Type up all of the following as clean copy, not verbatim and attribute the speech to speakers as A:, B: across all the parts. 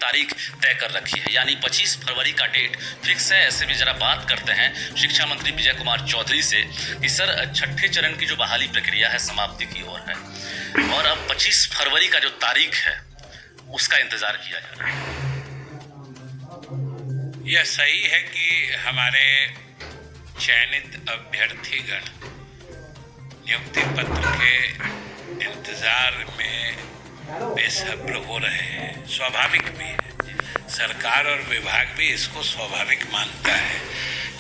A: तारीख तय कर रखी है, यानी 25 फरवरी का डेट फिक्स है। ऐसे में जरा बात करते हैं शिक्षा मंत्री विजय कुमार चौधरी से कि सर, छठे चरण की जो बहाली प्रक्रिया है समाप्ति की ओर है और अब 25 फरवरी का जो तारीख है उसका इंतजार किया जा रहा है।
B: यह सही है कि हमारे चयनित अभ्यर्थीगण नियुक्ति पत्र के इंतजार में बेसब्र हो रहे हैं। स्वाभाविक भी है, सरकार और विभाग भी इसको स्वाभाविक मानता है,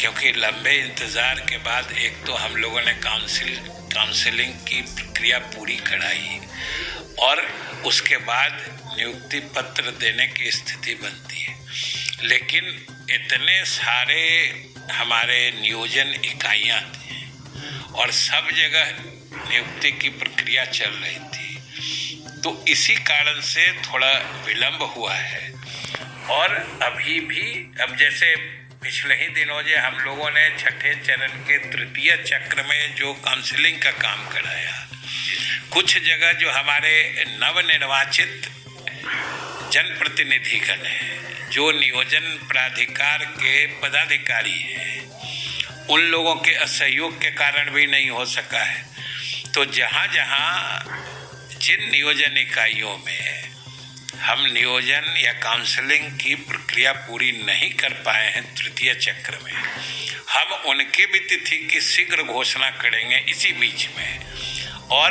B: क्योंकि लंबे इंतजार के बाद एक तो हम लोगों ने काउंसलिंग की प्रक्रिया पूरी कराई और उसके बाद नियुक्ति पत्र देने की स्थिति बनती है। लेकिन इतने सारे हमारे नियोजन इकाइयाँ थी और सब जगह नियुक्ति की प्रक्रिया चल रही थी, तो इसी कारण से थोड़ा विलंब हुआ है। और अभी भी अब जैसे पिछले ही दिनों जो हम लोगों ने छठे चरण के तृतीय चक्र में जो काउंसलिंग का काम कराया, कुछ जगह जो हमारे नवनिर्वाचित जनप्रतिनिधिगण हैं, जो नियोजन प्राधिकार के पदाधिकारी हैं, उन लोगों के असहयोग के कारण भी नहीं हो सका है। तो जहाँ जहाँ जिन नियोजन इकाइयों में हम नियोजन या काउंसलिंग की प्रक्रिया पूरी नहीं कर पाए हैं तृतीय चक्र में, हम उनकी भी तिथि की शीघ्र घोषणा करेंगे इसी बीच में। और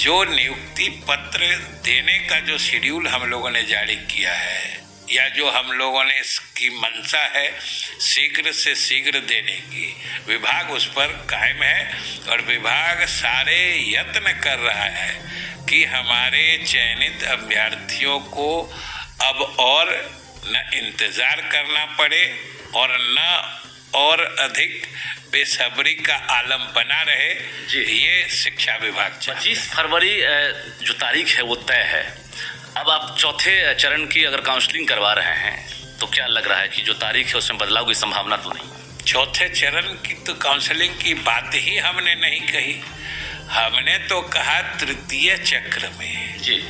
B: जो नियुक्ति पत्र देने का जो शेड्यूल हम लोगों ने जारी किया है या जो हम लोगों ने इसकी मंशा है शीघ्र से शीघ्र देने की, विभाग उस पर कायम है और विभाग सारे यत्न कर रहा है कि हमारे चयनित अभ्यर्थियों को अब और न इंतजार करना पड़े और न और अधिक बेसब्री का आलम बना रहे। ये शिक्षा विभाग
A: 25 फरवरी जो तारीख है वो तय है। अब आप चौथे चरण की अगर काउंसलिंग करवा रहे हैं तो क्या लग रहा है कि जो तारीख है उसमें बदलाव की संभावना तो नहीं?
B: चौथे चरण की तो काउंसलिंग की बात ही हमने नहीं कही, हमने तो कहा तृतीय चक्र में
A: जी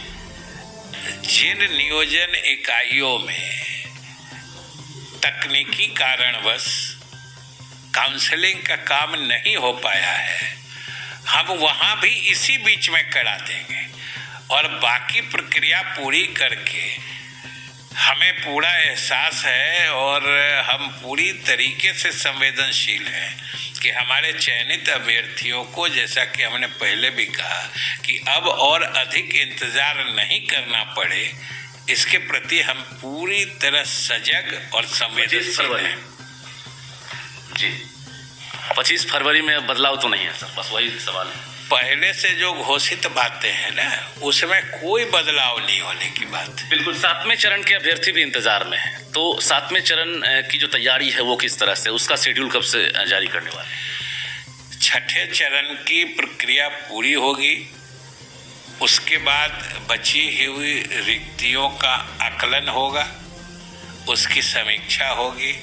B: जिन नियोजन इकाइयों में तकनीकी कारणवश काउंसलिंग का काम नहीं हो पाया है, हम वहाँ भी इसी बीच में करा देंगे और बाकी प्रक्रिया पूरी करके हमें पूरा एहसास है और हम पूरी तरीके से संवेदनशील हैं कि हमारे चयनित अभ्यर्थियों को, जैसा कि हमने पहले भी कहा, कि अब और अधिक इंतजार नहीं करना पड़े, इसके प्रति हम पूरी तरह सजग और संवेदनशील हैं।
A: जी 25 फरवरी में बदलाव तो नहीं है सर, बस वही सवाल है।
B: पहले से जो घोषित बातें हैं ना, उसमें कोई बदलाव नहीं होने की बात।
A: बिल्कुल। 7वें चरण के अभ्यर्थी भी इंतजार में हैं, तो 7वें चरण की जो तैयारी है वो किस तरह से, उसका शेड्यूल कब से जारी करने वाले?
B: छठे चरण की प्रक्रिया पूरी होगी, उसके बाद बची हुई रिक्तियों का आकलन होगा, उसकी समीक्षा होगी,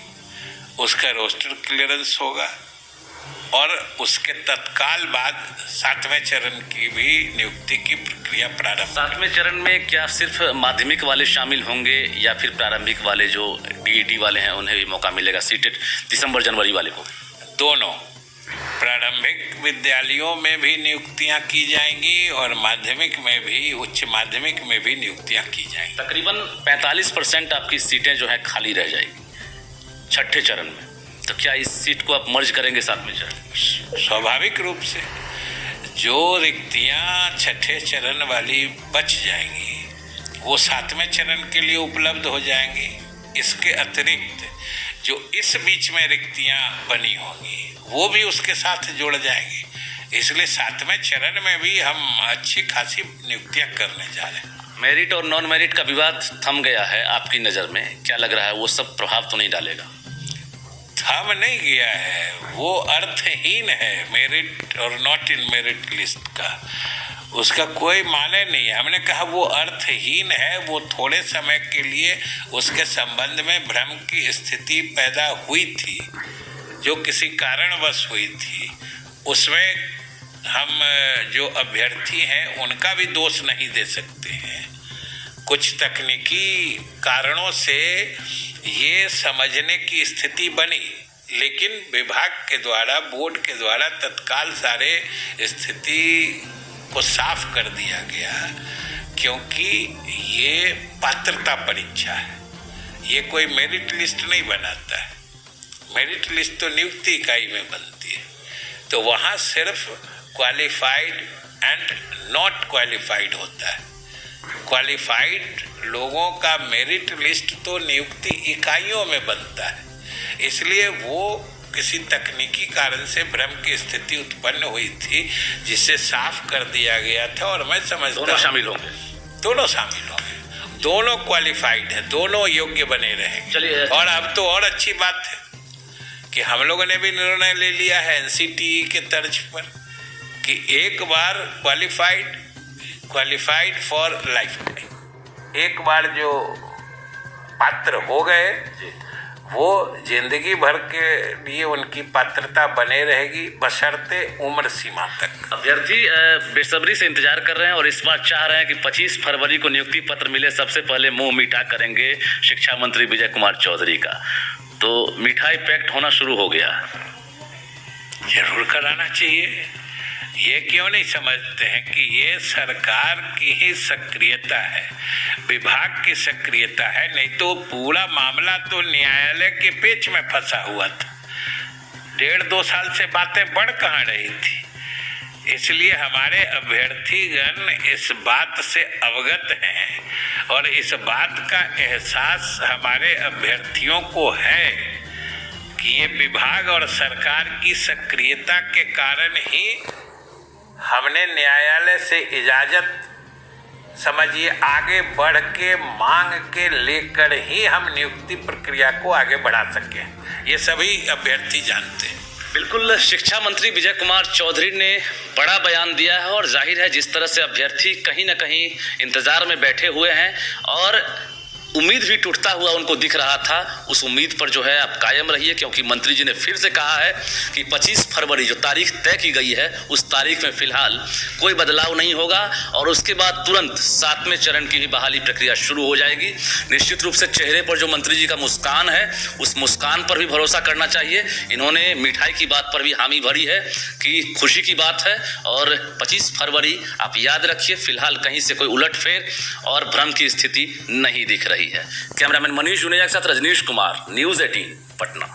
B: उसका रोस्टर क्लियरेंस होगा और उसके तत्काल बाद 7वें चरण की भी नियुक्ति की प्रक्रिया प्रारंभ।
A: 7वें चरण में क्या सिर्फ माध्यमिक वाले शामिल होंगे या फिर प्रारंभिक वाले जो टीईटी वाले हैं उन्हें भी मौका मिलेगा? सीटेट दिसंबर जनवरी वाले को
B: दोनों प्रारंभिक विद्यालयों में भी नियुक्तियां की जाएंगी और माध्यमिक में भी, उच्च माध्यमिक में भी नियुक्तियां की जाएंगी।
A: तकरीबन 45% आपकी सीटें जो है खाली रह जाएगी छठे चरण में, तो क्या इस सीट को आप मर्ज करेंगे 7वें चरण?
B: स्वाभाविक रूप से जो रिक्तियां छठे चरण वाली बच जाएंगी वो 7वें चरण के लिए उपलब्ध हो जाएंगी। इसके अतिरिक्त जो इस बीच में रिक्तियां बनी होंगी वो भी उसके साथ जुड़ जाएंगी। इसलिए 7वें चरण में भी हम अच्छी खासी नियुक्तियां करने जा रहे हैं।
A: मेरिट और नॉन मेरिट का विवाद थम गया है आपकी नज़र में, क्या लग रहा है वो सब प्रभाव तो नहीं डालेगा?
B: थम नहीं गया है, वो अर्थहीन है मेरिट और नॉट इन मेरिट लिस्ट का, उसका कोई माने नहीं है। हमने कहा वो अर्थहीन है, वो थोड़े समय के लिए उसके संबंध में भ्रम की स्थिति पैदा हुई थी जो किसी कारणवश हुई थी, उसमें हम जो अभ्यर्थी हैं उनका भी दोष नहीं दे सकते हैं। कुछ तकनीकी कारणों से ये समझने की स्थिति बनी, लेकिन विभाग के द्वारा, बोर्ड के द्वारा तत्काल सारे स्थिति को साफ कर दिया गया, क्योंकि ये पात्रता परीक्षा है, ये कोई मेरिट लिस्ट नहीं बनाता है। मेरिट लिस्ट तो नियुक्ति इकाई में बनती है, तो वहाँ सिर्फ क्वालिफाइड एंड नॉट क्वालिफाइड होता है। क्वालिफाइड लोगों का मेरिट लिस्ट तो नियुक्ति इकाइयों में बनता है, इसलिए वो किसी तकनीकी कारण से भ्रम की स्थिति उत्पन्न हुई थी, जिसे साफ कर दिया गया था। और मैं समझता हूं
A: दोनों शामिल होंगे,
B: दोनों क्वालिफाइड है, दोनों योग्य बने रहेंगे।
A: चलिए,
B: और अब तो और अच्छी बात है कि हम लोगों ने भी निर्णय ले लिया है एनसीटीई के तर्ज पर कि एक बार क्वालिफाइड फॉर लाइफ टाइम, एक बार जो पात्र हो गए वो जिंदगी भर के लिए उनकी पात्रता बने रहेगी, बशर्ते उम्र सीमा तक।
A: अभ्यर्थी बेसब्री से इंतजार कर रहे हैं और इस बार चाह रहे हैं कि 25 फरवरी को नियुक्ति पत्र मिले, सबसे पहले मुंह मीठा करेंगे शिक्षा मंत्री विजय कुमार चौधरी का। तो मिठाई पैक्ट होना शुरू हो गया।
B: जरूर कराना चाहिए। ये क्यों नहीं समझते हैं कि ये सरकार की ही सक्रियता है, विभाग की सक्रियता है, नहीं तो पूरा मामला तो न्यायालय के पेच में फंसा हुआ था। 1.5-2 साल से बातें बढ़ कहाँ रही थी। इसलिए हमारे अभ्यर्थीगण इस बात से अवगत हैं और इस बात का एहसास हमारे अभ्यर्थियों को है कि ये विभाग और सरकार की सक्रियता के कारण ही हमने न्यायालय से इजाजत, समझिए, आगे बढ़ के मांग के लेकर ही हम नियुक्ति प्रक्रिया को आगे बढ़ा सके। ये सभी अभ्यर्थी जानते हैं।
A: बिल्कुल, शिक्षा मंत्री विजय कुमार चौधरी ने बड़ा बयान दिया है और जाहिर है जिस तरह से अभ्यर्थी कहीं ना कहीं इंतजार में बैठे हुए हैं और उम्मीद भी टूटता हुआ उनको दिख रहा था, उस उम्मीद पर जो है आप कायम रहिए, क्योंकि मंत्री जी ने फिर से कहा है कि 25 फरवरी जो तारीख तय की गई है उस तारीख में फिलहाल कोई बदलाव नहीं होगा और उसके बाद तुरंत 7वें चरण की ही बहाली प्रक्रिया शुरू हो जाएगी। निश्चित रूप से चेहरे पर जो मंत्री जी का मुस्कान है उस मुस्कान पर भी भरोसा करना चाहिए। इन्होंने मिठाई की बात पर भी हामी भरी है कि खुशी की बात है और 25 फरवरी आप याद रखिए, फिलहाल कहीं से कोई उलटफेर और भ्रम की स्थिति नहीं दिख रही है। कैमरामैन मनीष जुनेजा के साथ रजनीश कुमार, न्यूज़ 18 पटना।